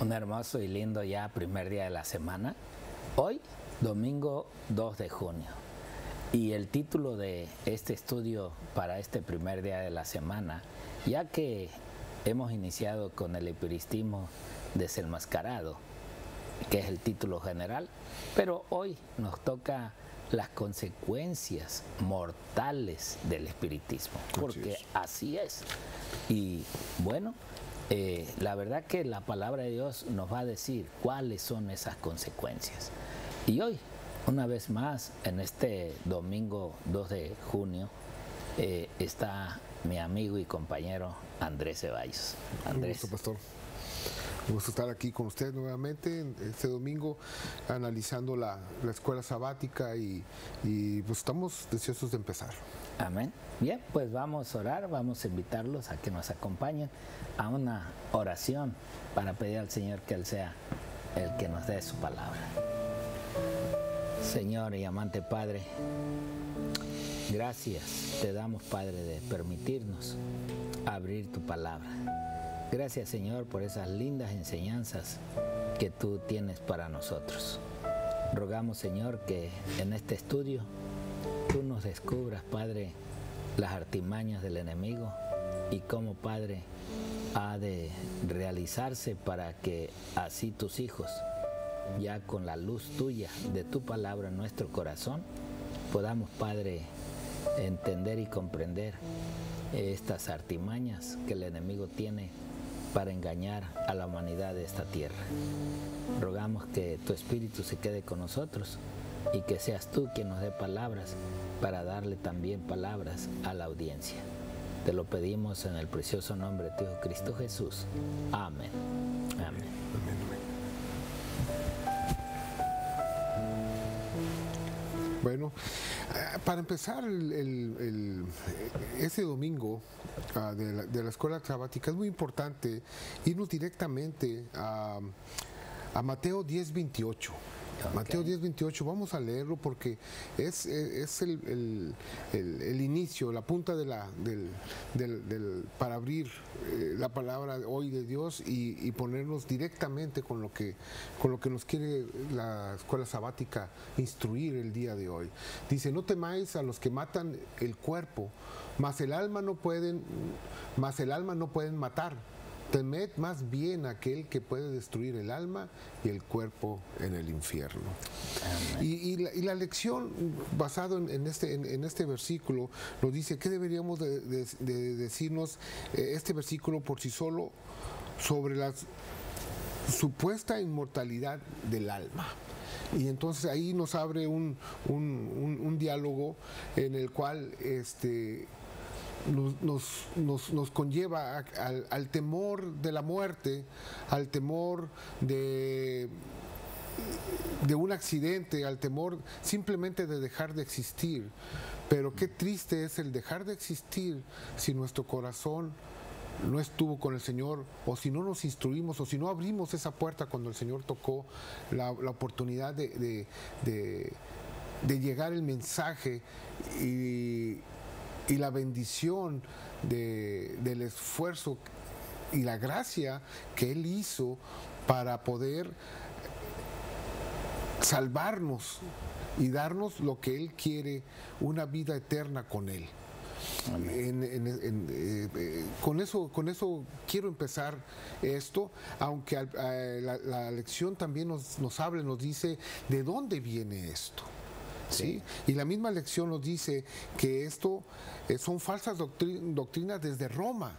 Un hermoso y lindo ya primer día de la semana. Hoy, domingo 2 de junio. Y el título de este estudio para este primer día de la semana, ya que hemos iniciado con el epiristismo desenmascarado, que es el título general, pero hoy nos toca las consecuencias mortales del espiritismo, porque así es. Y bueno, la verdad que la palabra de Dios nos va a decir cuáles son esas consecuencias. Y hoy, una vez más, en este domingo 2 de junio, está mi amigo y compañero Andrés Ceballos. Andrés. Un gusto, pastor. Un gusto estar aquí con usted nuevamente este domingo analizando la escuela sabática y pues estamos deseosos de empezar. Amén. Bien, pues vamos a orar, vamos a invitarlos a que nos acompañen a una oración para pedir al Señor que Él sea el que nos dé su palabra. Señor y amante Padre, gracias te damos, Padre, de permitirnos abrir tu palabra. Gracias, Señor, por esas lindas enseñanzas que tú tienes para nosotros. Rogamos, Señor, que en este estudio tú nos descubras, Padre, las artimañas del enemigo y cómo, Padre, ha de realizarse para que así tus hijos, ya con la luz tuya, de tu palabra en nuestro corazón, podamos, Padre, entender y comprender estas artimañas que el enemigo tiene para engañar a la humanidad de esta tierra. Rogamos que tu Espíritu se quede con nosotros y que seas tú quien nos dé palabras para darle también palabras a la audiencia. Te lo pedimos en el precioso nombre de tu Hijo Cristo Jesús. Amén. Amén. Amén. Bueno, para empezar ese domingo de la escuela sabática es muy importante irnos directamente a Mateo 10:28. Okay. Mateo 10:28, vamos a leerlo porque es el inicio, la punta para abrir la palabra hoy de Dios y ponernos directamente con lo que nos quiere la escuela sabática instruir el día de hoy. Dice: no temáis a los que matan el cuerpo, mas el alma no pueden matar. Temed más bien a aquel que puede destruir el alma y el cuerpo en el infierno. Y la lección basada en este versículo nos dice qué deberíamos de decirnos este versículo por sí solo sobre la supuesta inmortalidad del alma. Y entonces ahí nos abre un diálogo en el cual nos conlleva al temor de la muerte, al temor de un accidente, al temor simplemente de dejar de existir. Pero qué triste es el dejar de existir si nuestro corazón no estuvo con el Señor, o si no nos instruimos, o si no abrimos esa puerta cuando el Señor tocó la oportunidad de llegar el mensaje y la bendición del esfuerzo y la gracia que Él hizo para poder salvarnos y darnos lo que Él quiere, una vida eterna con Él. Con eso quiero empezar esto, aunque la lección también nos habla, nos dice de dónde viene esto. ¿Sí? Y la misma lección nos dice que esto son falsas doctrinas desde Roma,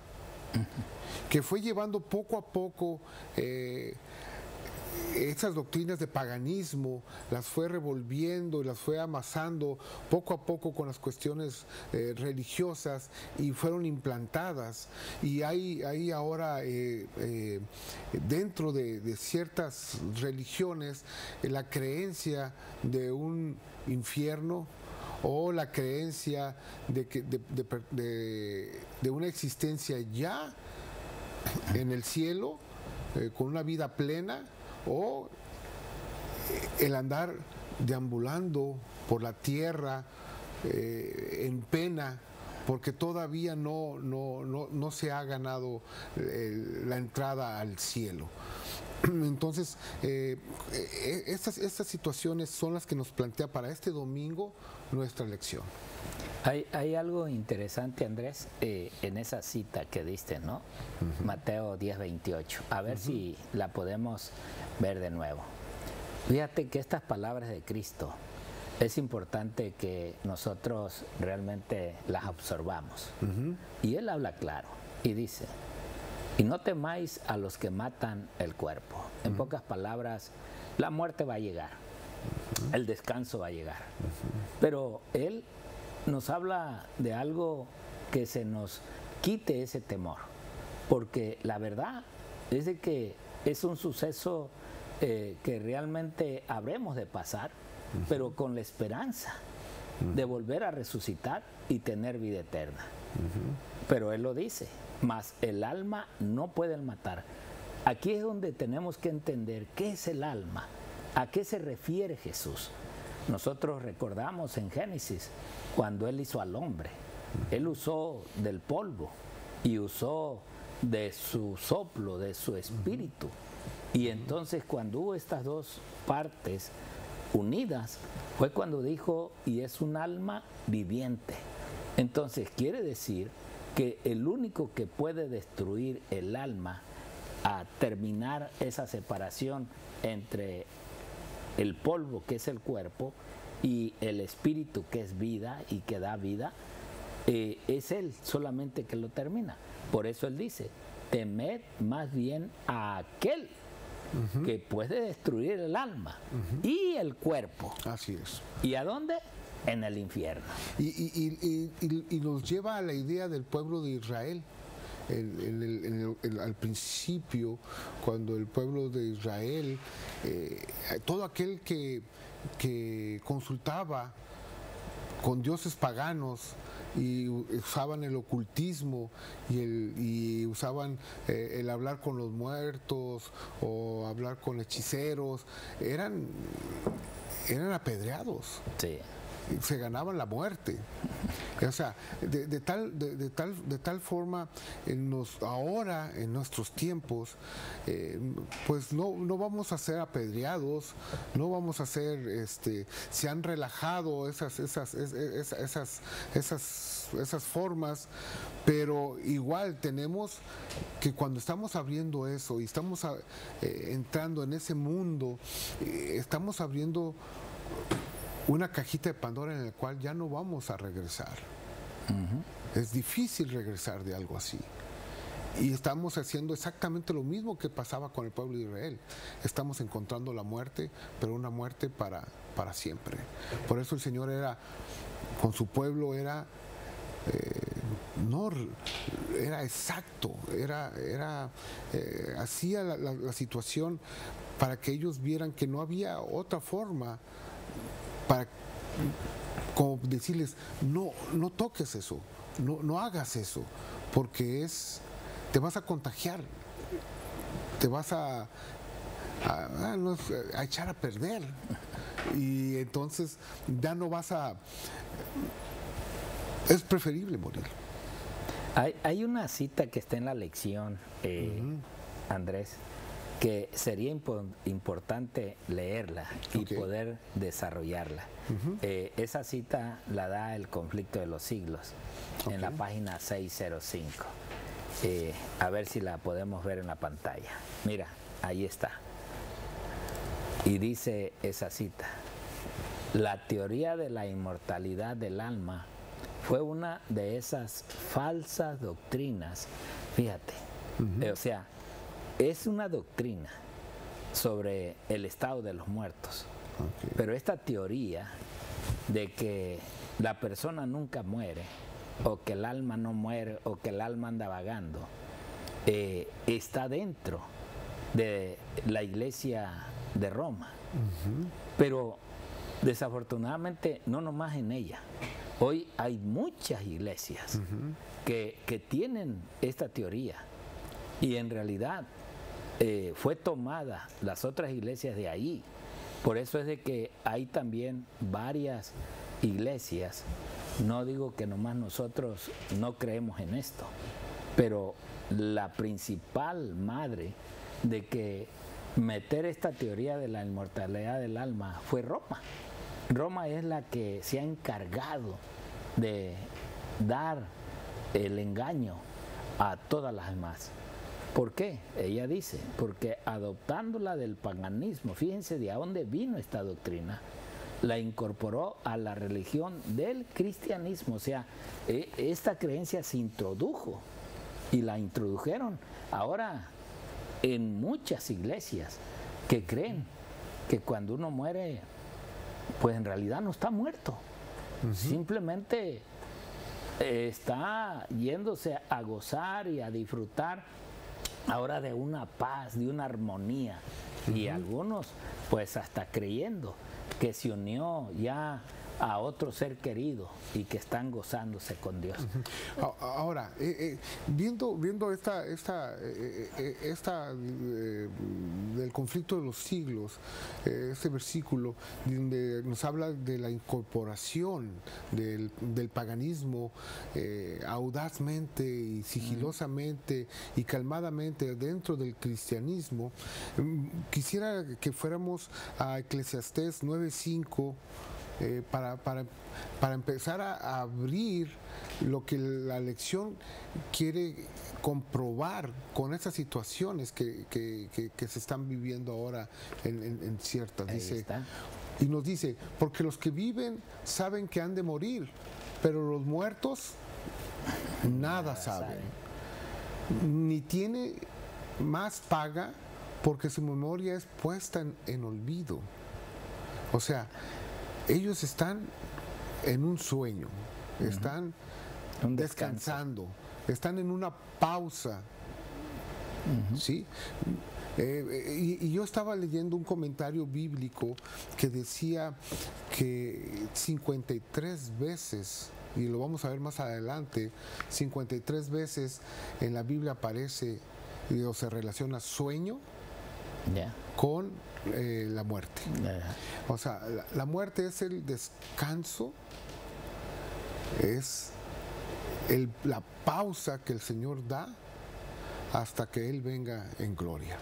que fue llevando poco a poco esas doctrinas de paganismo, las fue revolviendo y las fue amasando poco a poco con las cuestiones religiosas y fueron implantadas. Y hay ahora dentro de ciertas religiones la creencia de un infierno o la creencia de una existencia ya en el cielo con una vida plena, o el andar deambulando por la tierra en pena porque todavía no se ha ganado la entrada al cielo. Entonces, estas situaciones son las que nos plantea para este domingo nuestra lección. Hay algo interesante, Andrés, en esa cita que diste, ¿no? Mateo 10:28. A ver si la podemos ver de nuevo. Fíjate que estas palabras de Cristo es importante que nosotros realmente las absorbamos. Y Él habla claro y dice: y no temáis a los que matan el cuerpo. En pocas palabras, la muerte va a llegar, el descanso va a llegar. Pero Él nos habla de algo que se nos quite ese temor, porque la verdad es de que es un suceso que realmente habremos de pasar, pero con la esperanza de volver a resucitar y tener vida eterna. Pero Él lo dice: mas el alma no puede matar. Aquí es donde tenemos que entender qué es el alma, a qué se refiere Jesús. Nosotros recordamos en Génesis cuando Él hizo al hombre. Él usó del polvo y usó de su soplo, de su espíritu. Y entonces cuando hubo estas dos partes unidas, fue cuando dijo: y es un alma viviente. Entonces quiere decir que el único que puede destruir el alma, a terminar esa separación entre el polvo, que es el cuerpo, y el espíritu, que es vida y que da vida, es Él solamente que lo termina. Por eso Él dice: temed más bien a aquel que puede destruir el alma y el cuerpo. Así es. ¿Y a dónde? En el infierno. Y nos lleva a la idea del pueblo de Israel. Al principio, cuando el pueblo de Israel, todo aquel que consultaba con dioses paganos y usaban el ocultismo y usaban el hablar con los muertos o hablar con hechiceros, eran apedreados. Sí. Se ganaban la muerte. O sea, de tal forma, ahora en nuestros tiempos, pues no vamos a ser apedreados, no vamos a ser, se han relajado esas formas, pero igual tenemos que, cuando estamos abriendo eso y estamos entrando en ese mundo, estamos abriendo una cajita de Pandora en la cual ya no vamos a regresar. Es difícil regresar de algo así. Y estamos haciendo exactamente lo mismo que pasaba con el pueblo de Israel. Estamos encontrando la muerte, pero una muerte para siempre. Por eso el Señor con su pueblo era exacto, hacía la situación para que ellos vieran que no había otra forma, para como decirles: no toques eso, no hagas eso, porque te vas a contagiar, te vas a echar a perder, y entonces ya no vas a... Es preferible morir. Hay una cita que está en la lección, Andrés, que sería importante leerla y poder desarrollarla. Esa cita la da El conflicto de los siglos, en la página 605. A ver si la podemos ver en la pantalla. Mira, ahí está. Y dice esa cita: la teoría de la inmortalidad del alma fue una de esas falsas doctrinas. Fíjate, o sea, es una doctrina sobre el estado de los muertos. Pero esta teoría de que la persona nunca muere, o que el alma no muere, o que el alma anda vagando, está dentro de la iglesia de Roma. Pero desafortunadamente no nomás en ella. Hoy hay muchas iglesias que tienen esta teoría, y en realidad fue tomada las otras iglesias de ahí. Por eso es de que hay también varias iglesias. No digo que nomás nosotros no creemos en esto, pero la principal madre de que meter esta teoría de la inmortalidad del alma fue Roma. Roma es la que se ha encargado de dar el engaño a todas las demás. ¿Por qué? Ella dice, porque adoptándola del paganismo, fíjense de dónde vino esta doctrina, la incorporó a la religión del cristianismo. O sea, esta creencia se introdujo y la introdujeron ahora en muchas iglesias que creen que cuando uno muere, pues en realidad no está muerto. Simplemente está yéndose a gozar y a disfrutar ahora de una paz, de una armonía. Y algunos pues hasta creyendo que se unió ya a otro ser querido y que están gozándose con Dios. Ahora, viendo esta del conflicto de los siglos, este versículo donde nos habla de la incorporación del paganismo audazmente y sigilosamente y calmadamente dentro del cristianismo, quisiera que fuéramos a Eclesiastés 9:5 para empezar a abrir lo que la lección quiere comprobar con estas situaciones que se están viviendo ahora en ciertas. Dice, y nos dice, porque los que viven saben que han de morir, pero los muertos nada saben. Ni tiene más paga porque su memoria es puesta en olvido. O sea, ellos están en un sueño, están descansando, están en una pausa, ¿sí? Y yo estaba leyendo un comentario bíblico que decía que 53 veces, y lo vamos a ver más adelante, 53 veces en la Biblia aparece o se relaciona sueño con la muerte. O sea, la muerte es el descanso, es la pausa que el Señor da hasta que Él venga en gloria.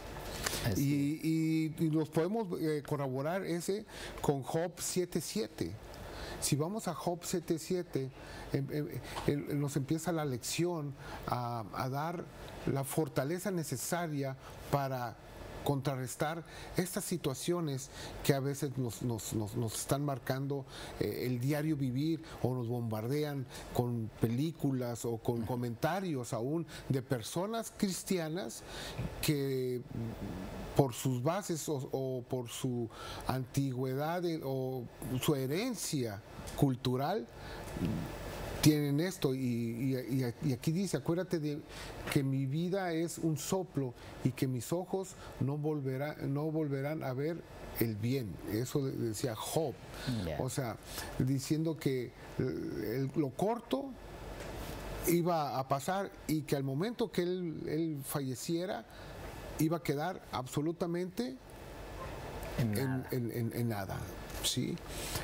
Y nos podemos corroborar ese con Job 7:7. Si vamos a Job 7:7, nos empieza la lección a dar la fortaleza necesaria para contrarrestar estas situaciones que a veces nos están marcando el diario vivir, o nos bombardean con películas o con comentarios aún de personas cristianas que por sus bases o por su antigüedad o su herencia cultural tienen esto, y aquí dice, acuérdate de que mi vida es un soplo y que mis ojos no volverán a ver el bien. Eso decía Job. O sea, diciendo que lo corto iba a pasar y que al momento que él falleciera iba a quedar absolutamente en nada. ¿Sí?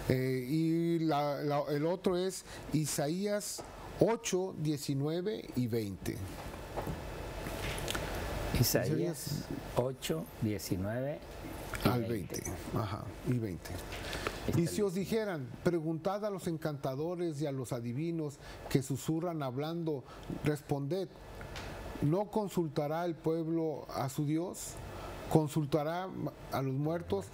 Y el otro es Isaías 8, 19 y 20. Isaías 8, 19 y al 20. Ajá, y 20. Y si os dijeran, preguntad a los encantadores y a los adivinos que susurran hablando, responded, ¿no consultará el pueblo a su Dios? Consultará a los muertos,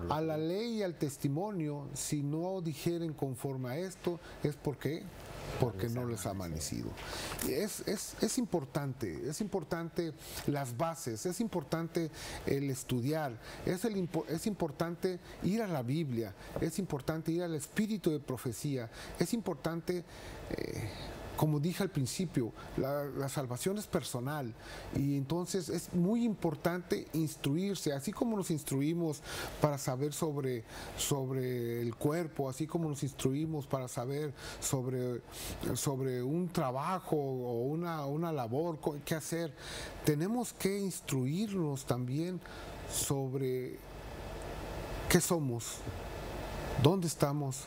a la ley y al testimonio. Si no dijeren conforme a esto, es porque no les ha amanecido. Es importante las bases, es importante el estudiar, es importante ir a la Biblia, es importante ir al espíritu de profecía, es importante como dije al principio, la salvación es personal, y entonces es muy importante instruirse, así como nos instruimos para saber sobre el cuerpo, así como nos instruimos para saber sobre un trabajo o una labor, qué hacer. Tenemos que instruirnos también sobre qué somos, dónde estamos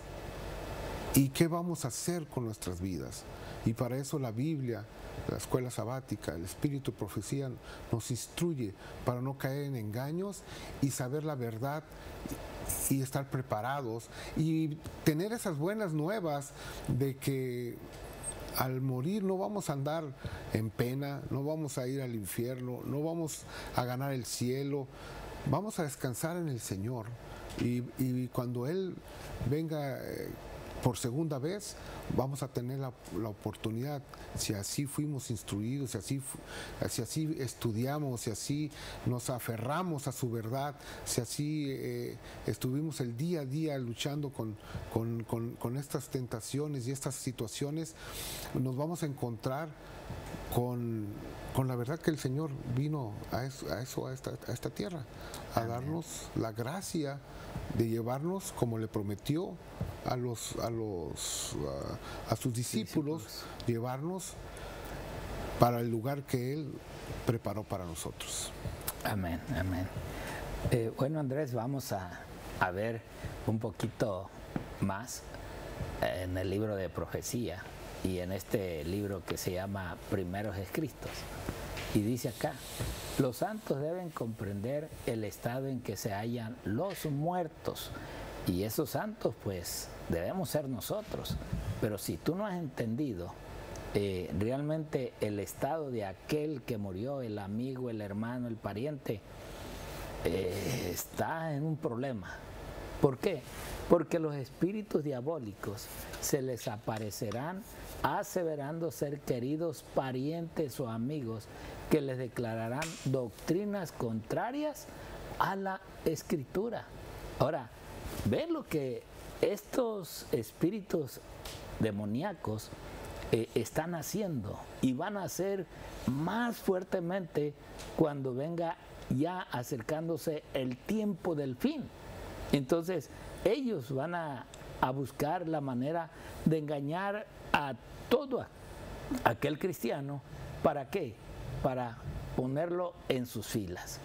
¿Y qué vamos a hacer con nuestras vidas? Y para eso la Biblia, la escuela sabática, el espíritu de profecía nos instruye para no caer en engaños y saber la verdad y estar preparados y tener esas buenas nuevas de que al morir no vamos a andar en pena, no vamos a ir al infierno, no vamos a ganar el cielo, vamos a descansar en el Señor y cuando Él venga por segunda vez, vamos a tener la oportunidad, si así fuimos instruidos, si así estudiamos, si así nos aferramos a su verdad, si así estuvimos el día a día luchando con estas tentaciones y estas situaciones, nos vamos a encontrar con la verdad que el Señor vino a esta tierra, a darnos la gracia de llevarnos como le prometió a sus discípulos, llevarnos para el lugar que Él preparó para nosotros. Amén, amén. Bueno, Andrés, vamos a ver un poquito más en el libro de profecía y en este libro que se llama Primeros Escritos. Y dice acá: los santos deben comprender el estado en que se hallan los muertos. Y esos santos, pues, debemos ser nosotros. Pero si tú no has entendido realmente el estado de aquel que murió, el amigo, el hermano, el pariente, está en un problema. ¿Por qué? Porque los espíritus diabólicos se les aparecerán aseverando ser queridos parientes o amigos que les declararán doctrinas contrarias a la Escritura. Ahora, ven lo que estos espíritus demoníacos están haciendo y van a hacer más fuertemente cuando venga ya acercándose el tiempo del fin. Entonces, ellos van a buscar la manera de engañar a todo aquel cristiano. ¿Para qué? Para ponerlo en sus filas.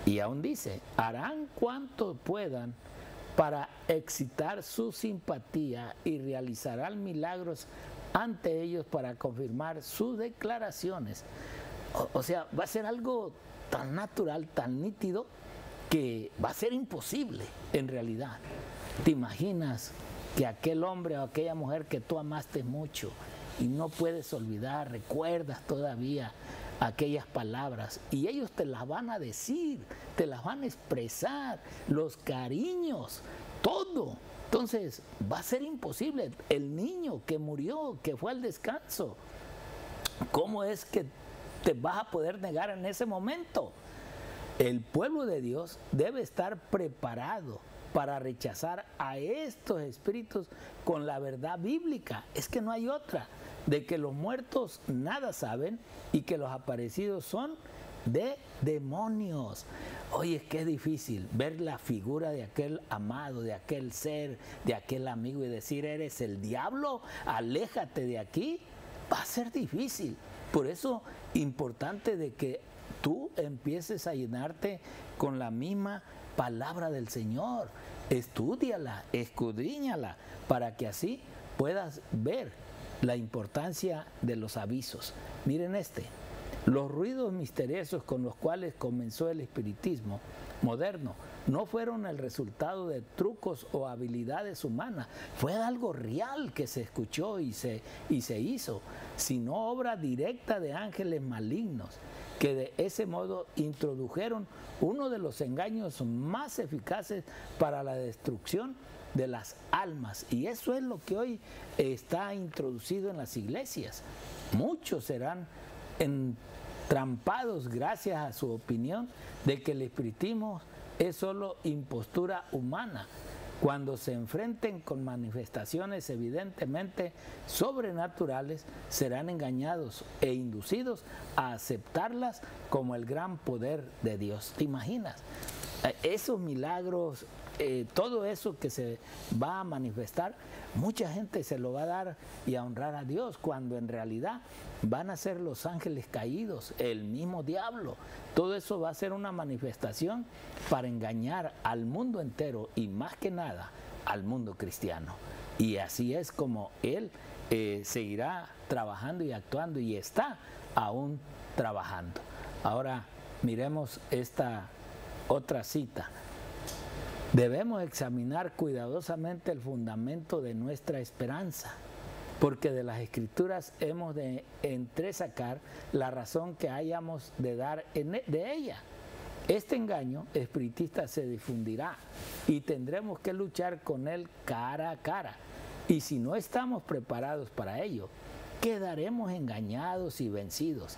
Y aún dice: harán cuanto puedan para excitar su simpatía y realizarán milagros ante ellos para confirmar sus declaraciones. O sea, va a ser algo tan natural, tan nítido, que va a ser imposible en realidad. ¿Te imaginas que aquel hombre o aquella mujer que tú amaste mucho y no puedes olvidar, recuerdas todavía aquellas palabras, y ellos te las van a decir, te las van a expresar, los cariños, todo? Entonces va a ser imposible. El niño que murió, que fue al descanso, ¿cómo es que te vas a poder negar en ese momento? El pueblo de Dios debe estar preparado para rechazar a estos espíritus con la verdad bíblica. Es que no hay otra, de que los muertos nada saben y que los aparecidos son de demonios. Oye, es que es difícil ver la figura de aquel amado, de aquel ser, de aquel amigo y decir: eres el diablo, aléjate de aquí. Va a ser difícil. Por eso, importante de que tú empieces a llenarte con la misma palabra del Señor. Estúdiala, escudriñala, para que así puedas ver la importancia de los avisos. Miren los ruidos misteriosos con los cuales comenzó el espiritismo moderno no fueron el resultado de trucos o habilidades humanas, fue algo real que se escuchó y se hizo, sino obra directa de ángeles malignos, que de ese modo introdujeron uno de los engaños más eficaces para la destrucción de las almas. Y eso es lo que hoy está introducido en las iglesias. Muchos serán entrampados gracias a su opinión de que el espiritismo es solo impostura humana. Cuando se enfrenten con manifestaciones evidentemente sobrenaturales, serán engañados e inducidos a aceptarlas como el gran poder de Dios. ¿Te imaginas? Esos milagros, todo eso que se va a manifestar, mucha gente se lo va a dar y a honrar a Dios, cuando en realidad van a ser los ángeles caídos, el mismo diablo. Todo eso va a ser una manifestación para engañar al mundo entero y más que nada al mundo cristiano. Y así es como Él seguirá trabajando y actuando, y está aún trabajando. Ahora miremos esta otra cita. Debemos examinar cuidadosamente el fundamento de nuestra esperanza, porque de las Escrituras hemos de entresacar la razón que hayamos de dar de ella. Este engaño espiritista se difundirá y tendremos que luchar con él cara a cara. Y si no estamos preparados para ello, quedaremos engañados y vencidos.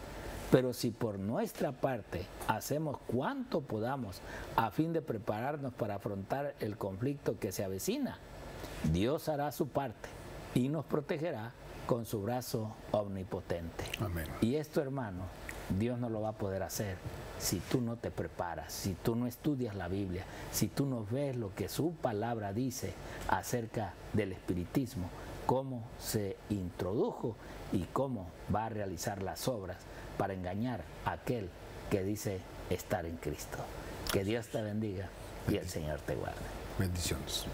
Pero si por nuestra parte hacemos cuanto podamos a fin de prepararnos para afrontar el conflicto que se avecina, Dios hará su parte y nos protegerá con su brazo omnipotente. Amén. Y esto, hermano, Dios no lo va a poder hacer si tú no te preparas, si tú no estudias la Biblia, si tú no ves lo que su palabra dice acerca del espiritismo, cómo se introdujo y cómo va a realizar las obras para engañar a aquel que dice estar en Cristo. Que Dios te bendiga y el Señor te guarde. Bendiciones.